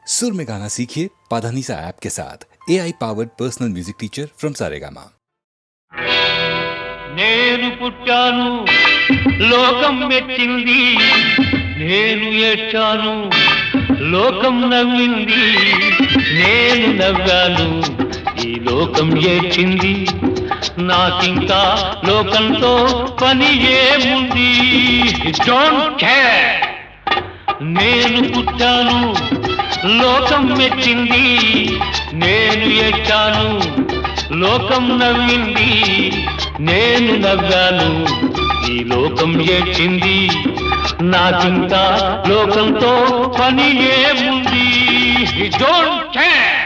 सुर में गाना सीखिए पाधानीसा ऐप के साथ AI powered personal music teacher from Saregama. నేను పుట్టాను లోకం మెచ్చింది, నేను ఏడ్చాను లోకం నవ్వింది, నేను నవ్వాను ఈ లోకం ఏడ్చింది, నాకింకా లోకంతో పని ఏముంది. Don't care. నేను పుట్టాను లోకం మెచ్చింది, నేను ఏడ్చాను లోకం నవ్వింది, నేను నవ్వాను ఈ లోకం ఏడ్చింది, నాకింకా లోకంతో పని ఏముంది. Don't care.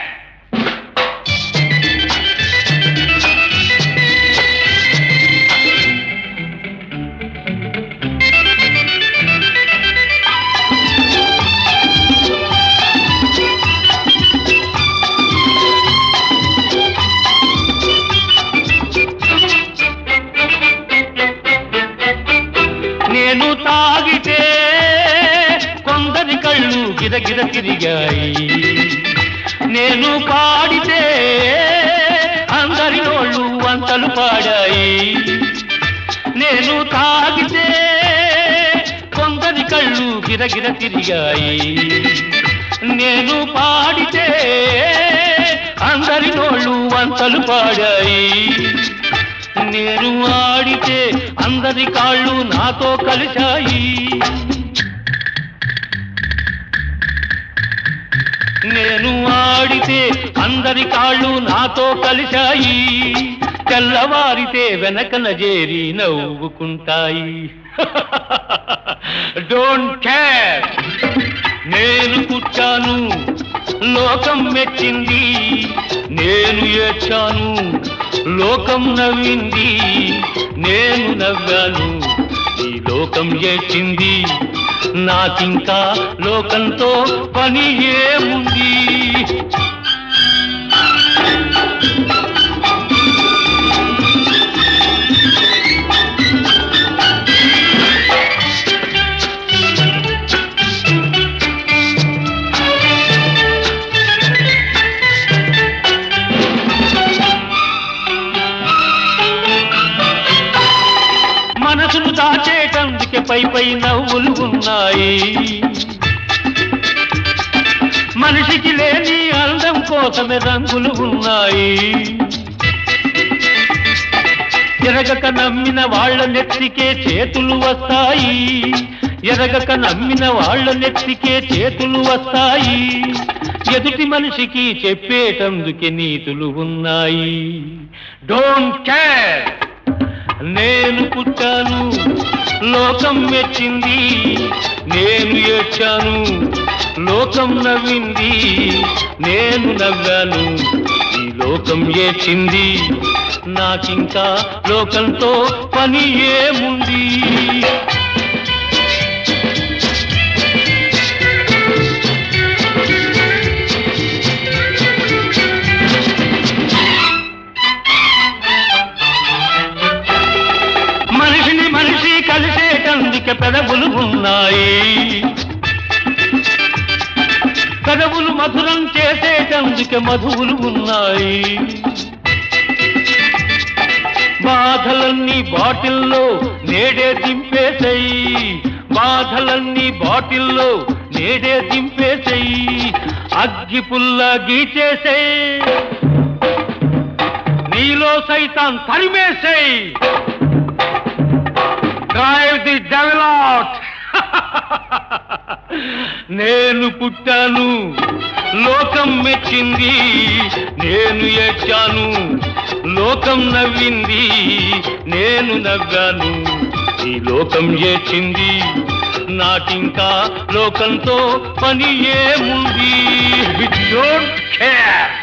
నేను తాగితే కొందరి కళ్ళు గిరగిర తిరిగాయి, నేను పాడితే అందరి నోళ్ళు వంతలు పాడాయి. నేను తాగితే కొందరి కళ్ళు గిరగిర తిరిగాయి, నేను పాడితే అందరి నోళ్ళు వంతలు పాడాయి. నేను ఆడితే అందరి కాళ్ళు నాతో కలిశాయి, నేను ఆడితే అందరి కాళ్ళు నాతో కలిశాయి, తెల్లవారితే వెనకన చేరి నవ్వుకుంటాయి. Don't care. నేను పుట్టాను లోకం మెచ్చింది, నేను ఏడ్చాను లోకం నవ్వింది, నేను నవ్వాను ఈ లోకం ఏడ్చింది, నాకింకా లోకంతో పని ఏముంది. మనసును దాచేటందుకే పై పై నవ్వులు ఉన్నాయి, మనిషికి లేని అందం కోసమే రంగులు ఉన్నాయి. ఎరగక నమ్మిన వాళ్ళ నెత్తికే చేతులు వస్తాయి, ఎరగక నమ్మిన వాళ్ళ నెత్తికే చేతులు వస్తాయి. ఎదుటి మనిషికి చెప్పేటందుకే నీతులు ఉన్నాయి. Don't care. నేను పుట్టాను లోకం మెచ్చింది, నేను ఏడ్చాను లోకం నవ్వింది, నేను నవ్వాను ఈ లోకం ఏడ్చింది, నాకింకా లోకంతో పని ఏముంది. మనిషిని మనిషి కలిసేటందుకే పెదవులు ఉన్నాయి, పెదవులు మధురం చేసేటందుకే మధువులు ఉన్నాయి. బాధలన్నీ బాటిల్లో నేడే దింపేసేయి, బాధలన్నీ బాటిల్లో నేడే దింపేసేయి, అగ్గి పుల్ల గీచేసేయి, నీలో సైతాన్ తరిమేసేయి. Drive the devil out. నేను పుట్టాను లోకం మెచ్చింది, నేను ఏడ్చాను లోకం నవ్వింది, నేను నవ్వాను ఈ లోకం ఏడ్చింది, నాకింకా లోకంతో పని ఏముంది. Don't care.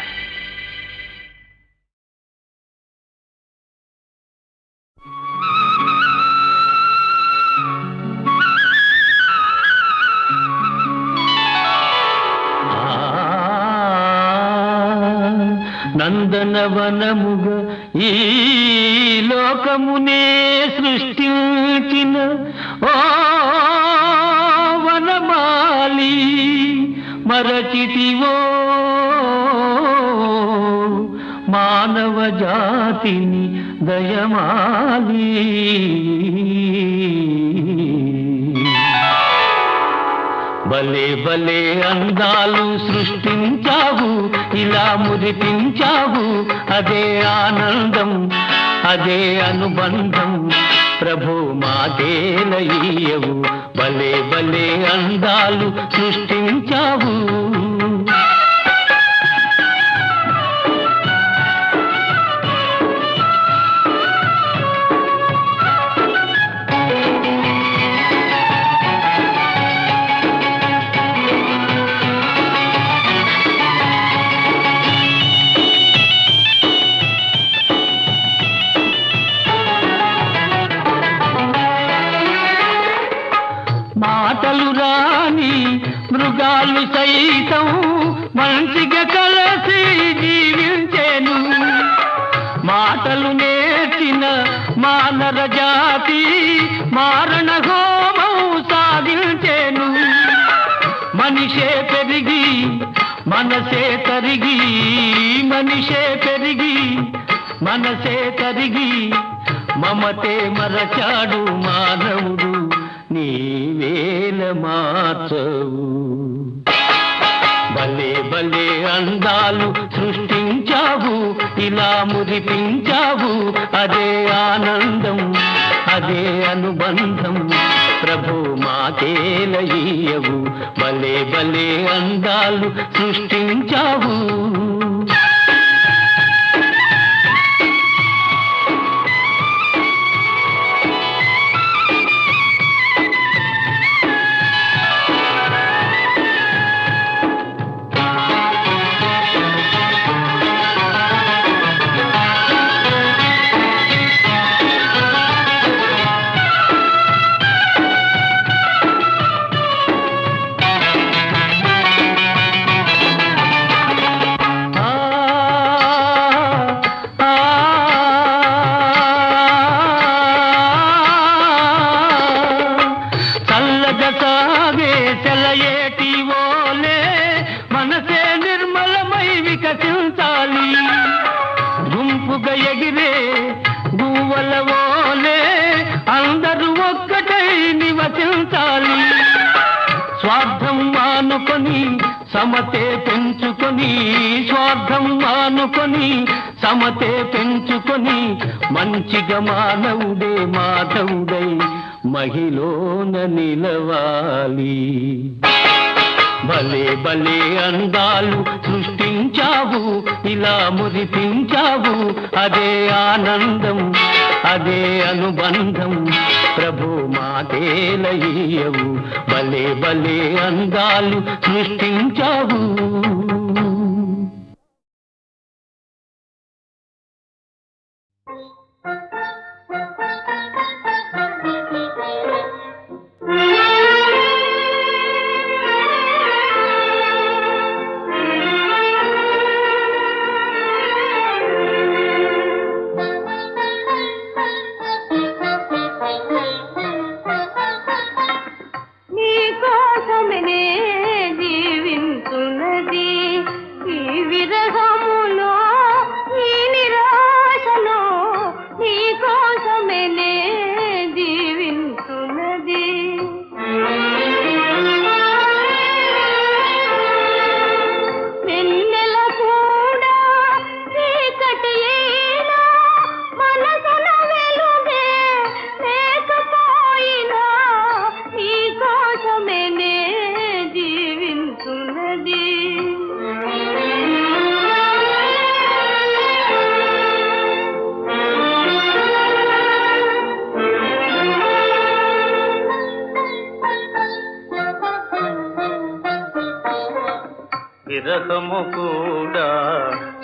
నందనవనముగ ఈ లోకమునే సృష్టించిన ఓ వనమాలి మరచితివో మానవ జాతిని దయమాలి. భలే భలే అందాలు సృష్టించావు, ఇలా మురిపించావు, అదే ఆనందం, అదే అనుబంధం, ప్రభు మాదేలయ్యవు. భలే భలే అందాలు సృష్టించావు. మాటలు రాని మృగాలు సైతం మంచిగా కలిసి జీవించేను. మాటలు నేర్చిన మానవ జాతి మారణ హోమం సాగించేను. మనిషే పెరిగి మనసే తరిగి, మనిషే పెరిగి మనసే తరిగి, మమతే మరచాడు మానవుడు, నీవేల మార్చవు. భలే భలే అందాలు సృష్టించావు, ఇలా మురిపించావు, అదే ఆనందం, అదే అనుబంధం, ప్రభు మాదేలయ్యవు. భలే భలే అందాలు సృష్టించావు. సాగే సెలయేటి ఓలే మనసే నిర్మలమై వికసించాలి. గుంపుగా ఎగిరే గువ్వల ఓలే అందరూ ఒక్కటై నివసించాలి. స్వార్థం మానుకొని సమతే పెంచుకొని, స్వార్థం మానుకొని సమతే పెంచుకొని, మంచిగా మానవుడే మాధవుడై మహిళన నిలవాలి. భలే భలే అందాలు సృష్టించావు, ఇలా మురిపించావు, అదే ఆనందం, అదే అనుబంధం, ప్రభు మాదేలయ్యవు. భలే భలే అందాలు సృష్టించావు. విరహము కూడా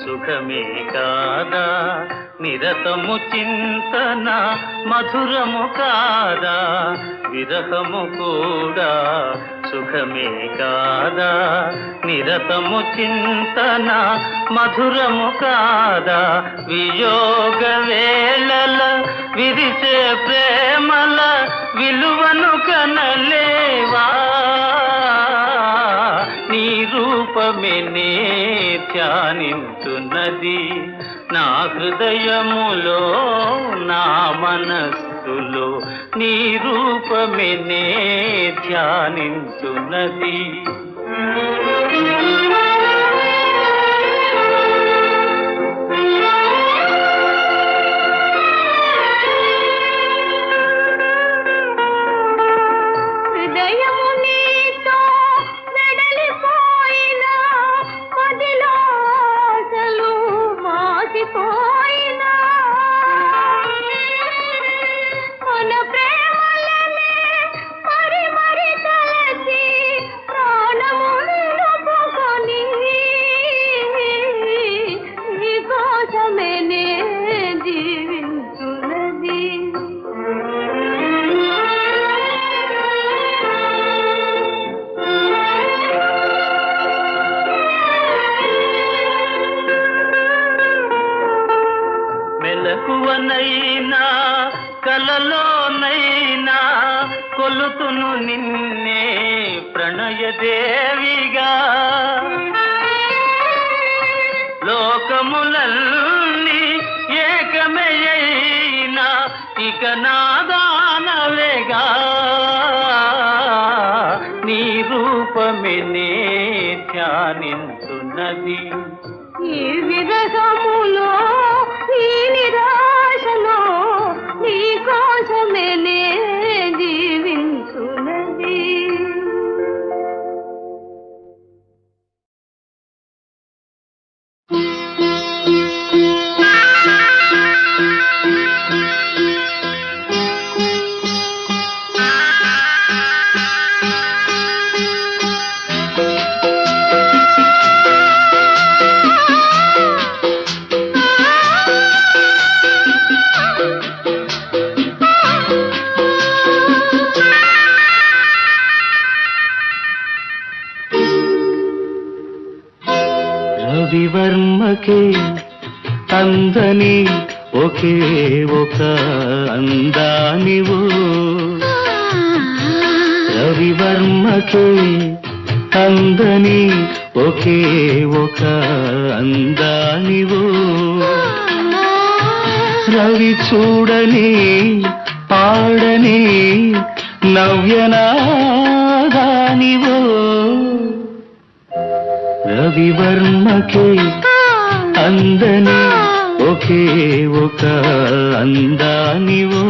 సుఖమే కాదా, నిరతము చింతన మధురము కాదా. విరహము కూడా సుఖమే కాదా, నిరతము చింతన మధురము కాదా. వియోగ వేళల విరిసే ప్రేమల విలువను కనలేవా. నీరు రూపమే నే ధ్యానించున్నది నా హృదయములో నా మనస్సులో నీ రూపమే నే ధ్యానించున్నది మెలకువనైనా కలలోనైనా కొలుతును నిన్నే ప్రణయదేవిగా లోకములన్నీ ఏకమయ్యినా ఇక నాదానవేగా నీ రూపమే నే ధ్యానించున్నది ఈ విరహములో ఈ నిరాశలో నీ కోసమే నే జీవించున్నది రవివర్మకే అందని ఒకే ఒక అందానివు రవివర్మకే అందని ఒకే ఒక అందానివు రవి చూడని పాడని నవ్యనాదానివు రవివర్మకే అందని ఒకే ఒక అందానివో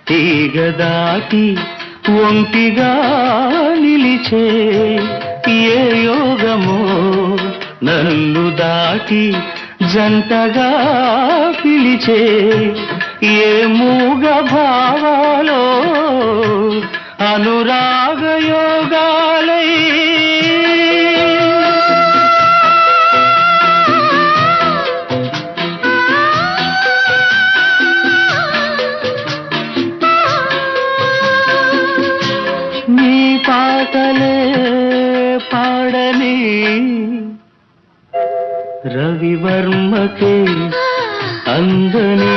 తీగ దాటి ఒంటిగా నిలిచే ఏ యోగమో నన్ను దాటి జంటగా పిలిచే ఏ మూగ భావాలో అనురాగ యోగాలై పాటలే పాడని రవివర్మకే అందని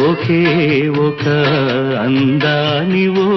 ఒకే ఒక అందానివో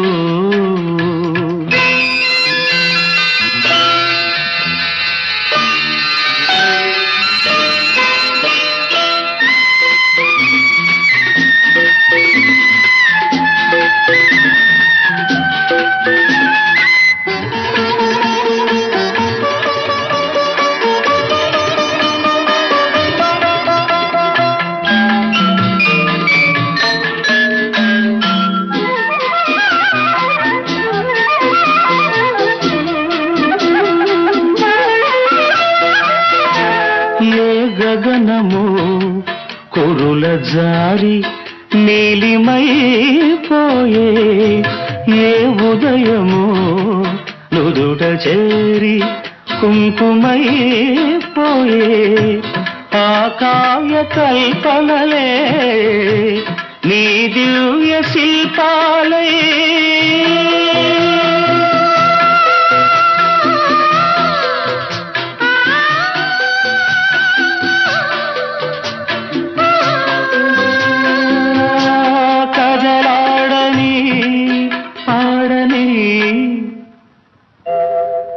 గగనము కురుల జారి నీలిమైపోయే ఏ ఉదయమో నుదుట చేరి కుంకుమైపోయే ఆ కావ్య కల్పనలే నీ దివ్య శిల్పాలే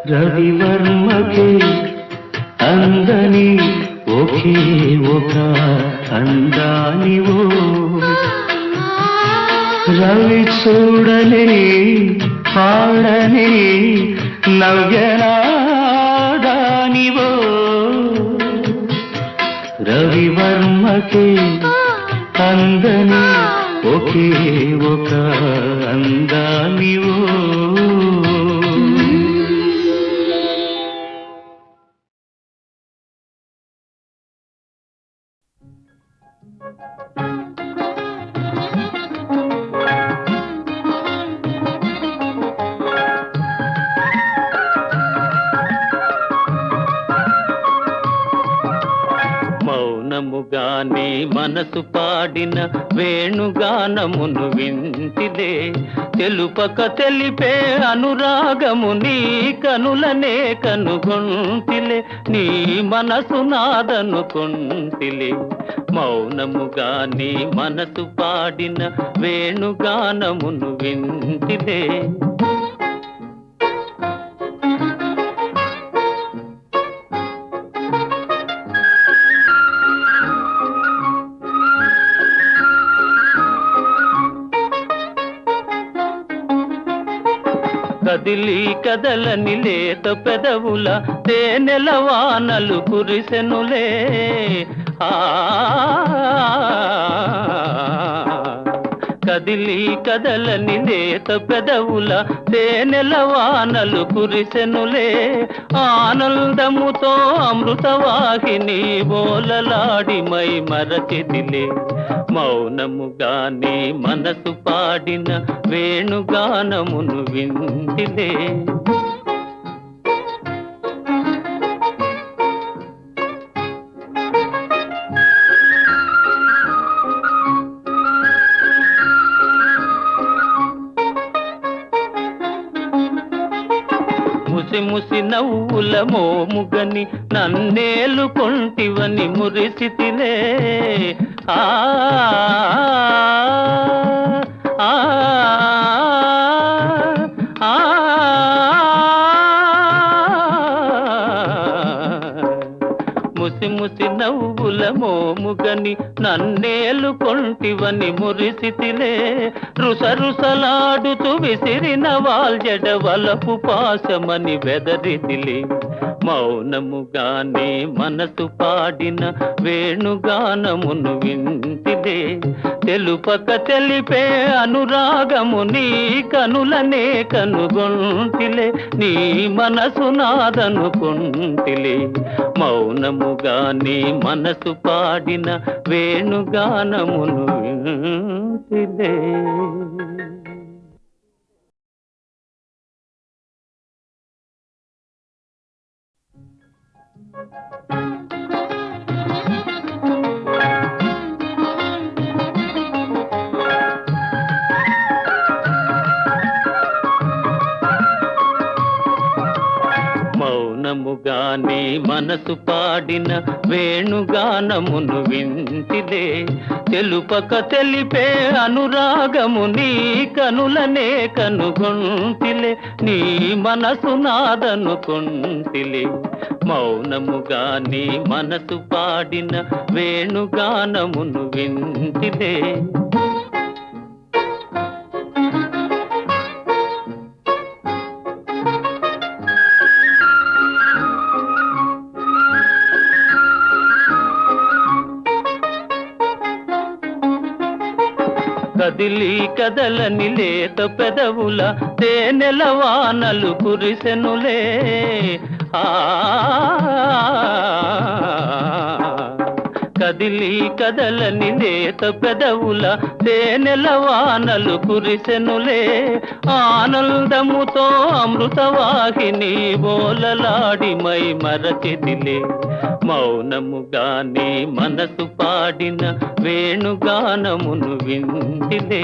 రవివర్మకే అందని ఒకే ఒక అందానివో రవి చూడని పాడని నవ్యనాదానివో రవివర్మకే అందని ఒకే ఒక అందానివో మౌనముగానే మనసు పాడిన వేణుగానమును వింటిదే తెలుపక తెలిపే అనురాగము నీ కనులనే కనుగొంటిలే నీ మనసు నాదనుకొంటిలే మౌనముగానే మనసు పాడిన వేణుగానమును వింటిదే కదిలి కదలని లేత పెదవుల తేనెల వానలు కురిసెనులే కదిలి కదలని లేత పెదవుల తేనెల వానలు కురిసెనులే ఆనందముతో అమృతవాహిని బోలలాడి మై మరచిదిలే మౌనముగానే మనసు పాడిన వేణుగానమును వింటిదే ముసి ముసి నవ్వుల మోముగని నన్నేలు కొంటివని మురిసితిలే ఆ ఆ ఆ ముసి ముసి నవ్వుల మోముగని నన్నేలు కొంటివని మురిసితిలే రుసరుసలాడుతూ విసిరిన వాల్జడ వలపు పాశమని వెదరితిలే మౌనముగానే మనసు పాడిన వేణుగానమును వింటిదే తెలుపక తెలిపే అనురాగము నీ కనులనే కనుగొంటిలే నీ మనసు నాదనుకొంటిలే మౌనముగానే మనసు పాడిన వేణుగానమును వింటిదే మౌనముగానే మనసు పాడిన వేణుగానమును వింటిదే తెలుపక తెలిపే అనురాగము నీ కనులనే కనుగొంటిలే నీ మనసు నాదనుకొంటిలే మౌనముగానే మనసు పాడిన వేణుగానమును వింటిదే కదిలి కదలని లేత పెదవుల తేనెల వానలు కురిసెనులే కదిలి కదలని లేత పెదవుల తేనెల వానలు కురిసెనులే ఆనందముతో అమృతవాహిని బోలలాడి మై మరచిదిలే మౌనముగానే మనసు పాడిన వేణుగానమును వింటిలే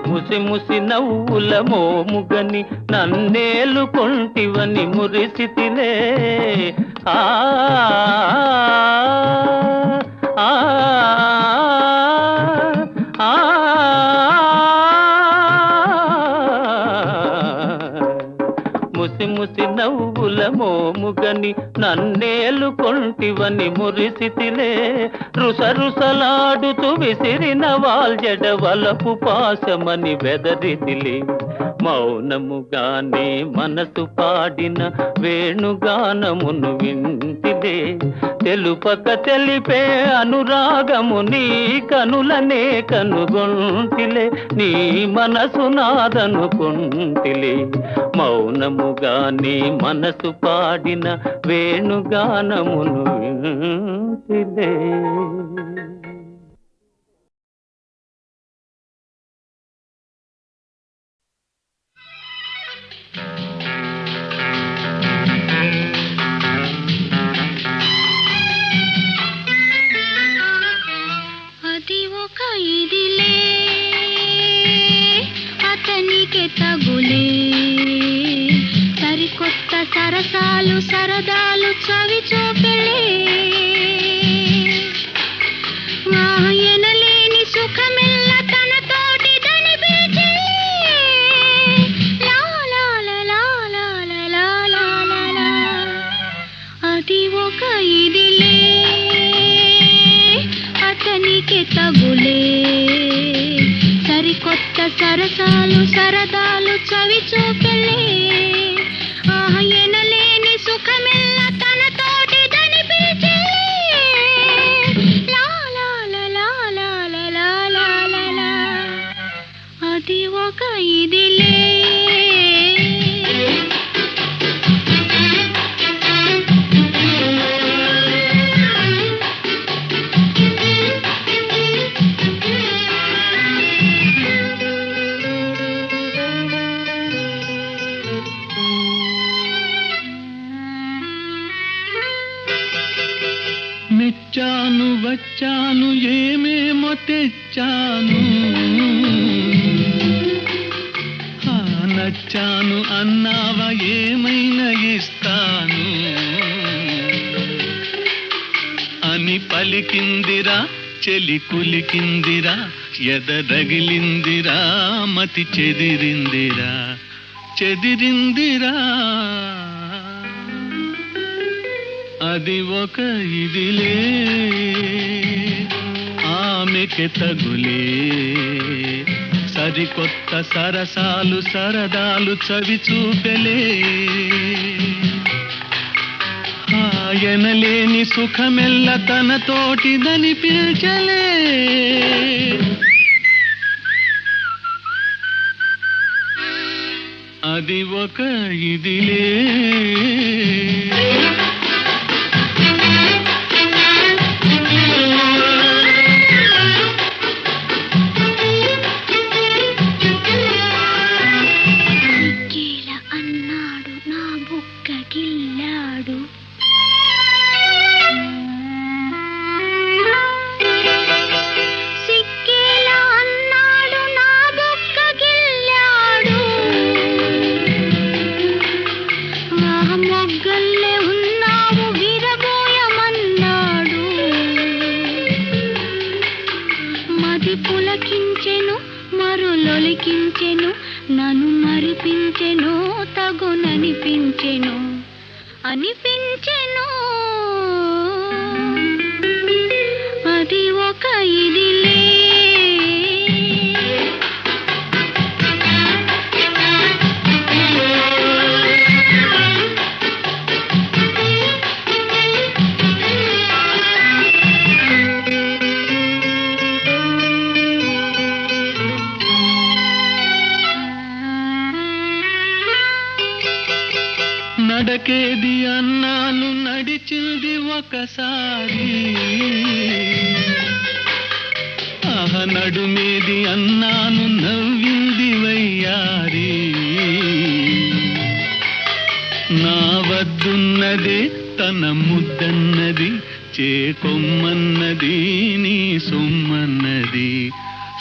ముసి ముసి నవ్వుల మోముగని నన్నేలు కొంటివని మురిసితిలే ఆ ఆ ఆ ముసి ముసి నవ్వుల మోముగని నన్నేలు కొంటివని మురిసితిలే రుసరుసలాడుతూ విసిరిన వాల్జడ వలపు పాశమని వెదరిదిలే మౌనముగానే మనసు పాడిన వేణుగానమును వింటిలే తెలుపక తెలిపే అనురాగము నీ కనులనే కనుగొంటిలే నీ మనసు నాదనుకుంటిలే మౌనముగానే మనసు పాడిన వేణుగానమును వింటిలే అది ఒక ఇదిలే అతనికి తగులే సరికొత్త సరసాలు సరదాలు చవి చూపెలే ఎనలేని సుఖమెల్ల తన తోటి దనిపించే అది ఒక ఇదిలే అతనికి తగులే సరికొత్త సరసాలు సరదాలు చవి చూపెలే ఎనలేని సుఖమెల్ల తన తోటి దనిపించే అది ఒక ఇదిలే మెచ్చాను వచ్చాను ఏమేమో తెచ్చాను నచ్చాను అన్నావా ఏమైనా ఇస్తాను అని పలికిందిరా చెలి కులికిందిరా ఎదరగిలిందిరా మతి చెదిరిందిరా చెదిరిందిరా అది ఒక ఇదిలే ఆమెకి తగులే సరికొత్త సరసాలు సరదాలు చవి చూపెలే ఆయనలేని సుఖమెల్ల తన తోటిదని పిల్చలే అది ఒక ఇదిలే పులకించెను మరులొలికించెను నన్ను మరిపించెను తగుననిపించెను అనిపించెను అది ఒక ఇదిలే నడకేది అన్నాను నడిచింది ఒకసారి ఆహ నడుమేది అన్నాను నవ్వింది వయ్యారి నా వద్దున్నది తన ముద్దన్నది చేకొమ్మన్నది నీ సొమ్మన్నది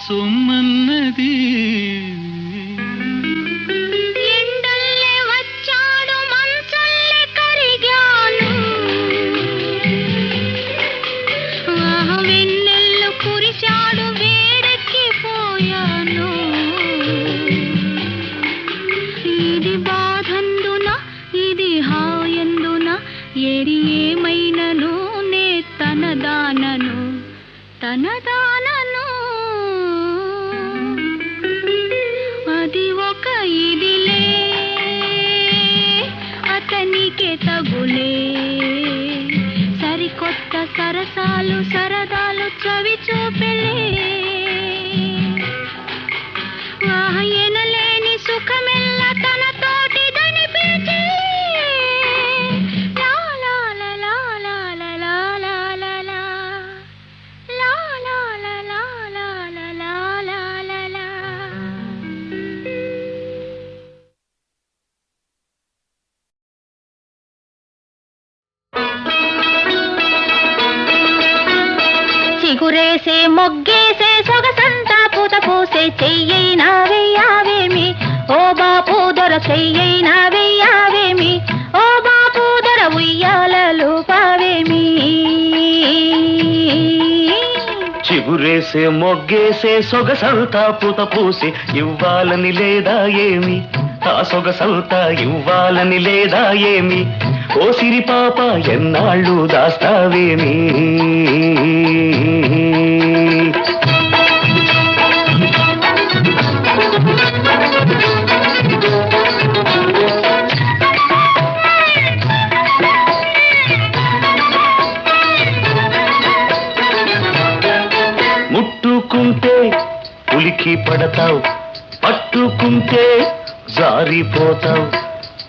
సొమ్మన్నది ఎండల్లే వచ్చాడు మంచల్లే కరిగాను వెన్నెల్లు కురిశాడు వేడెక్కిపోయాను ఇది బాధందున ఇది హాయందున ఏరి ఏమైనను నే తనదానను అది ఒక ఇదిలే అతనికే తగులే సరికొత్త సరసాలు సరదాలు చవి చూపెలే ఎనలేని సుఖమెల్ల తన తోటిదని పిలిచి లా లా లా లా లా లా లా లా లా లా. లా లా లా లా లా లా లా లా లా లా. చిగురేసే మొగ్గేసే సొగసంతా పూత పూసే చెయ్యైనా వెయ్యావేమి ఓ బాపు దొర చెయ్యైనా వెయ్యావేమి ఓ బాపు దొర ఉయ్యాలలు పావేమి చిగురేసే మొగ్గేసే సొగసంతా పూత పూసి ఇవ్వాలని లేదా ఏమి ఆ సొగసంతా ఇవ్వాలని లేదా ఏమి ఓ సిరి పాప ఎన్నాళ్ళు దాస్తావేమి ముట్టుకుంటే ఉలికి పడతావు పట్టుకుంటే జారిపోతావు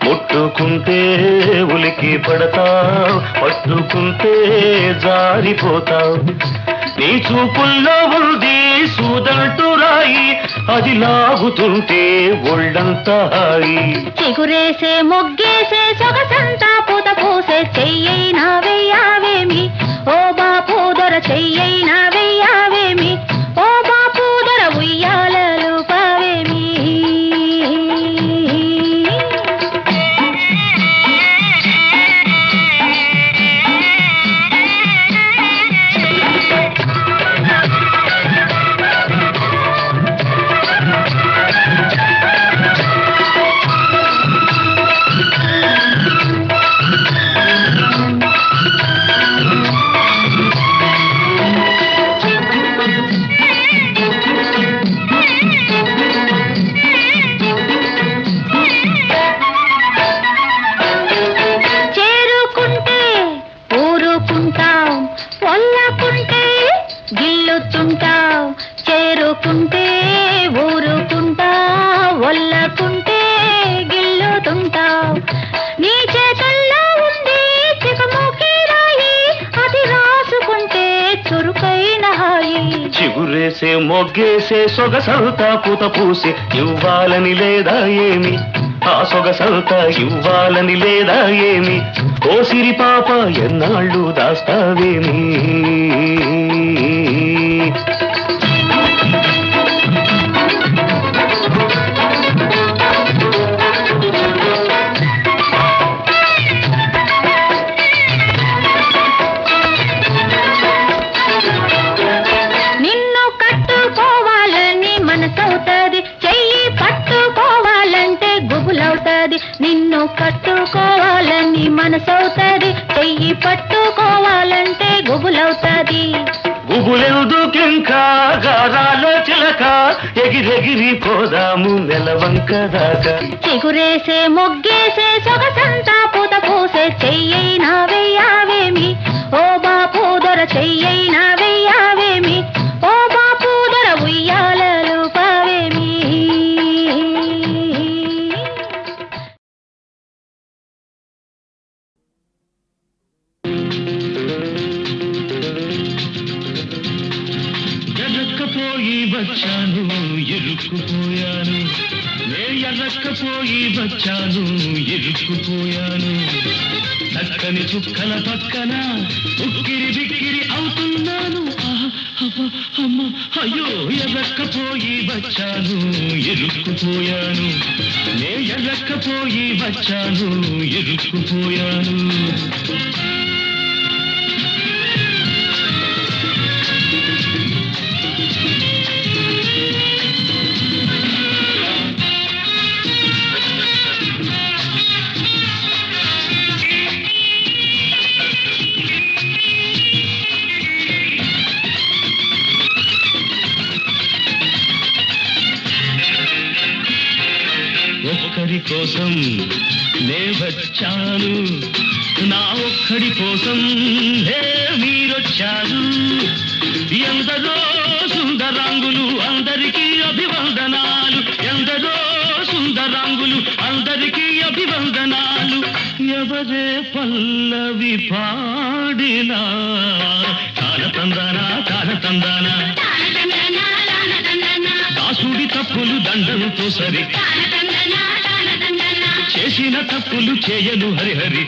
ముట్టుకుంటే ఉలికి పడతావు పట్టుకుంటే జారిపోతావు నీ చూపుల్లో ఉంది సూదంటూ రాయి అది లాగుతుంటే ఒళ్ళంతా హాయి చిగురేసే మొగ్గేసే సొగసంతా పూత పూసే చెయ్యైనా వెయ్యావేమి ఓ బాపు దొర చెయ్యైనా వెయ్యావేమి ఓ బాపు దొర ఉయ్యాలలు పావేమి చేరుకుంటే ఊరుకుంటావు వల్లకుంటే గిల్లుతుంటావు నీ చేతల్లో ఉంది చికముకి రాయి అది రాసుకుంటే చురుకైన హాయి చిగురేసే మొగ్గేసే సొగసంతా పూత పూసి ఇవ్వాలని లేదా ఏమి ఆ సొగసంతా ఇవ్వాలని లేదా ఏమి ఓ సిరి పాప ఎన్నాళ్ళు దాస్తావేమి నిన్ను కట్టుకోవాలని మనసవుతుంది చెయ్యి పట్టుకోవాలంటే గుబులవుతుంది నిన్ను కట్టుకోవాలని మనసవుతుంది చెయ్యి పట్టుకోవాలంటే గుబులవుతుంది గుబులెందుకింకా గారాల చిలక ఎగిరెగిరి పోదాము నెలవంక దాకా చిగురేసే మొగ్గేసే సొగసంతా పూత పూసే చెయ్యైనా వెయ్యావేమి ఓ బాపు దొర చెయ్యైనా వెయ్యావేమి ఓ బాపు దొర ఉయ్యాలలు పావేమి ఎర్రక్కపోయి వచ్చాను ఇరుక్కుపోయాను నే ఎర్రక్కపోయి వచ్చాను ఇరుక్కుపోయాను చక్కని చుక్కల పక్కన ఉక్కిరి బిక్కిరి అవుతున్నాను అమ్మ అయ్యో ఎర్రక్కపోయి వచ్చాను ఇరుక్కుపోయాను నే ఎర్రక్కపోయి వచ్చాను ఇరుక్కుపోయాను ఒక్కడి కోసం నే వచ్చాను నా ఒక్కడి కోసం హే మీరొచ్చారు ఎందరో సుందరాంగులు అందరికీ అభివందనాలు ఎందరో సుందరాంగులు అందరికీ అభివందనాలు ఎవరే పల్లవి పాడినా తారతందానా తారతందానా దాసుడి తప్పులు దండంతో సరి చేసిన తప్పులు చేయను హరిహరి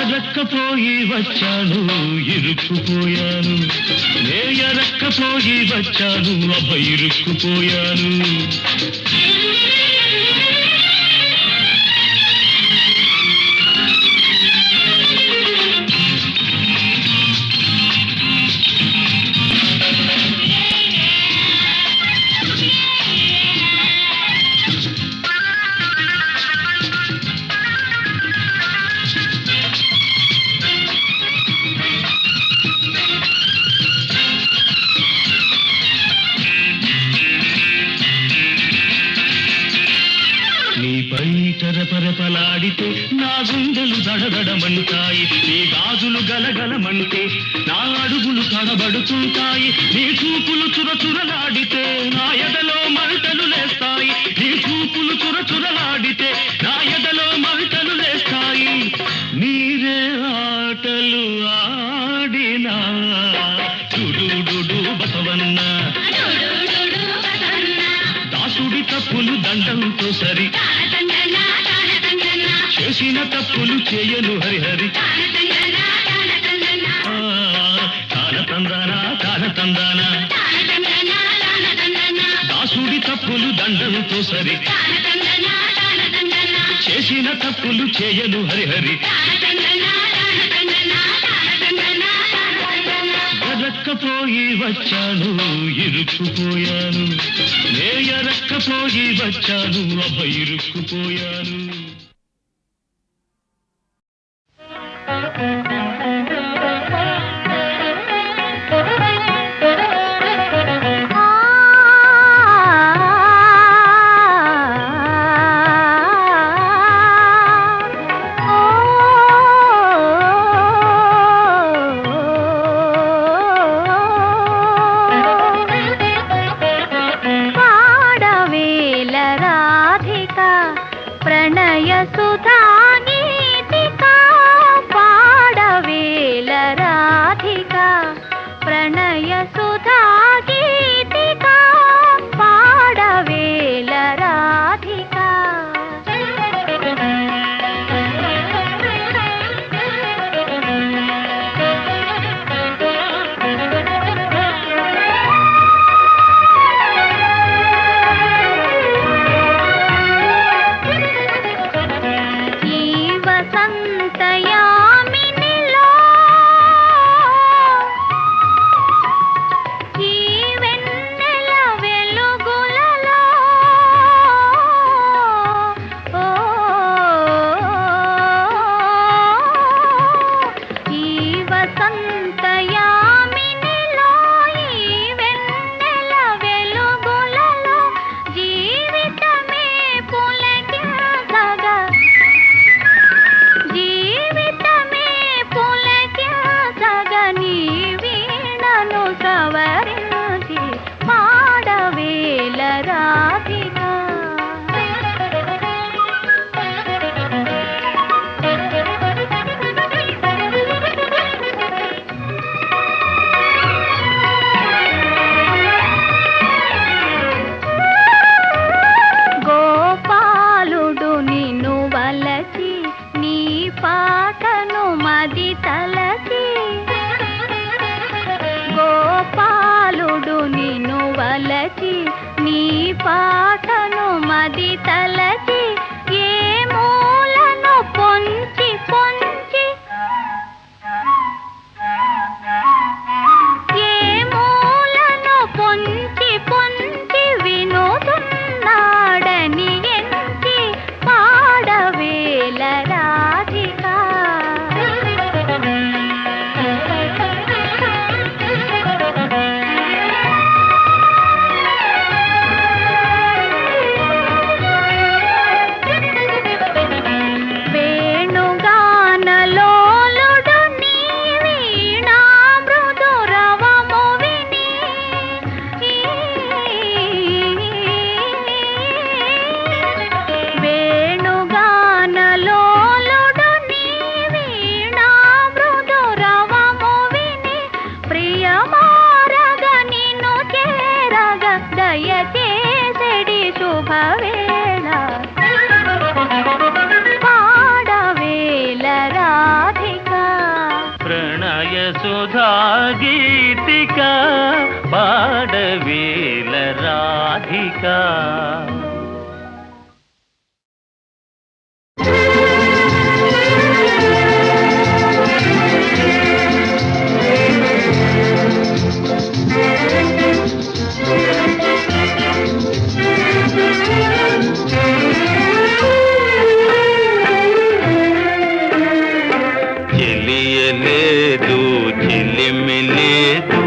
ఎరక్కపోయి వచ్చాను ఇరుక్కుపోయాను నే ఎరక్కపోయి వచ్చాను అబ్బ ఇరుక్కుపోయాను పరపరపలాడితే నా గుండెలు దడదడమంటాయి నీ గాజులు గలగలమంటే నా అడుగులు తడబడుతుంటాయి నీ చూపులు చురచురలాడితే నా ఎదలో మంటలు లేస్తాయి నీ చూపులు చురచురలాడితే నా ఎదలో మంటలు లేస్తాయి మీరే ఆటలు ఆడినా చుడు బసవన్న దాసుడి తప్పులు దండంతో సరి చేసిన తప్పులు చేయను హరిహరి తానతందానా తానతందానా దాసుడి తప్పులు దండంతో సరి చేసిన తప్పులు చేయను హరిహరి ఎరక్కపోయి వచ్చాను ఇరుక్కుపోయాను నే ఎరక్కపోయి వచ్చాను అబ్బ ఇరుక్కుపోయాను ప్రణయ తలచి నీ పాటను మది తలచి ఏ మూలను పొంచి పొంచి ఏ మూలను పొంచి పొంచి వినోదున్నాడని ఎంచి పాడవేల రాధికా వేణుగానలోలుడు నీ వీణా మృదురవము విని వేణుగానలోలుడు నీ వీణా మృదురవము విని ప్రియమారగ నిన్ను చేరగ దయచేసెడి శుభవేళ పాడవేల రాధికా ప్రణయ సుధా గీతిక పాడవేల రాధికా చెలియలేదు చెలిమి లేదు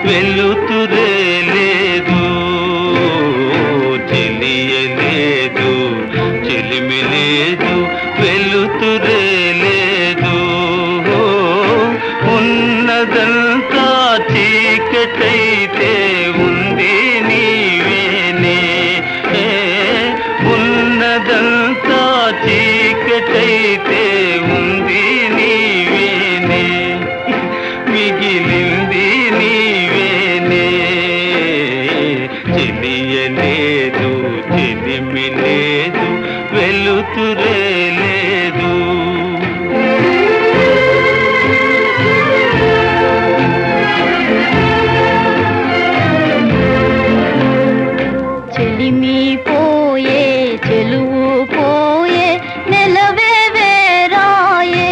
వెలుతురే లేదు చెలియలేదు చెలిమి లేదు వెలుతురే లేదు ఉన్నదంతా చీకటైతే ఉంది నీవేనే ఉన్నదంతా చీకటైతే ఉంది నీవేనే మిగిలింది నీవేనే చెలియలేదు చెలిమి లేదు వెలుతురే లేదు చెలిమి పోయే చెలువు పోయే నెలవే వేరాయే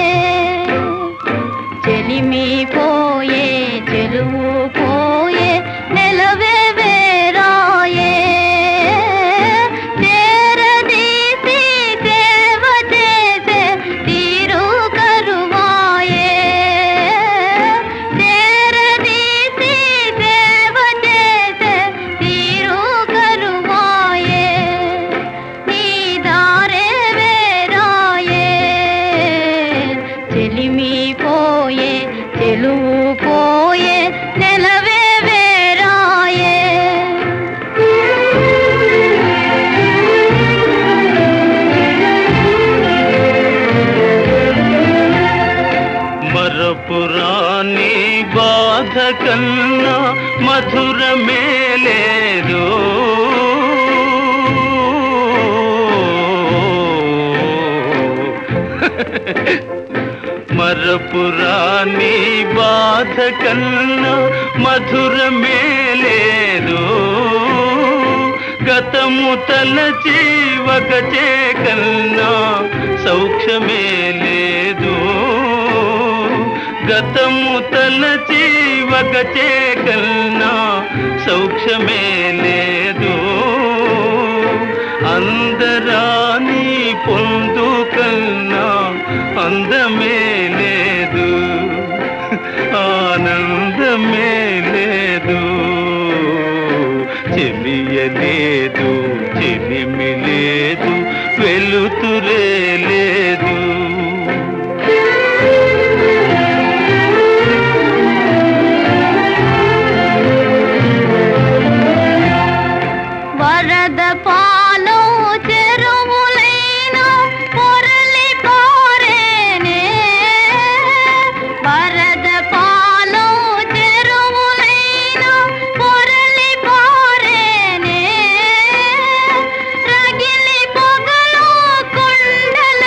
చెలిమి పోయే చెలువు పోయే నెలవే వేరాయే చేరదీసి సేవ చేసే తీరు కరువాయే చేరదీసి సేవ చేసే తీరు కరువాయే నీ దారే వేరాయే చెలిమి పోయే చెలువు పోయే నెలవే వేరాయే మరపురాని బాధ కన్నా మధురమే లేదు మరపురాని బాధ కన్నా మధురమే లేదు గతము తలచి వగచే కన్నా సౌఖ్యమే లేదు గతము తలచి వగచే కన్నా సౌఖ్యమే లేదు అందరాని పొందు కన్నా అందమే లేదు ఆనందమే లేదు చెలియలేదు చెలిమి లేదు వెలుతురే లేదు వరద పాలో చెరువులైన పొరలి పారేనే వరద పాలో చెరువులైన పొరలి పారేనే రగిలి పొగలో కొండల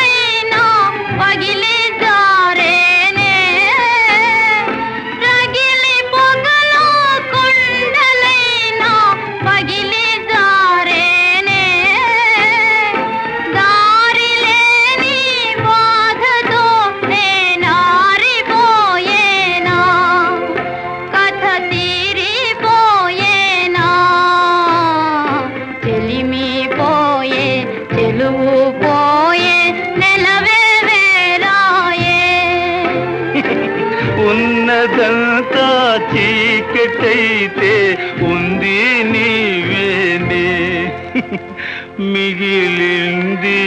ఒకటైతే ఉంది నీవేనే మిగిలింది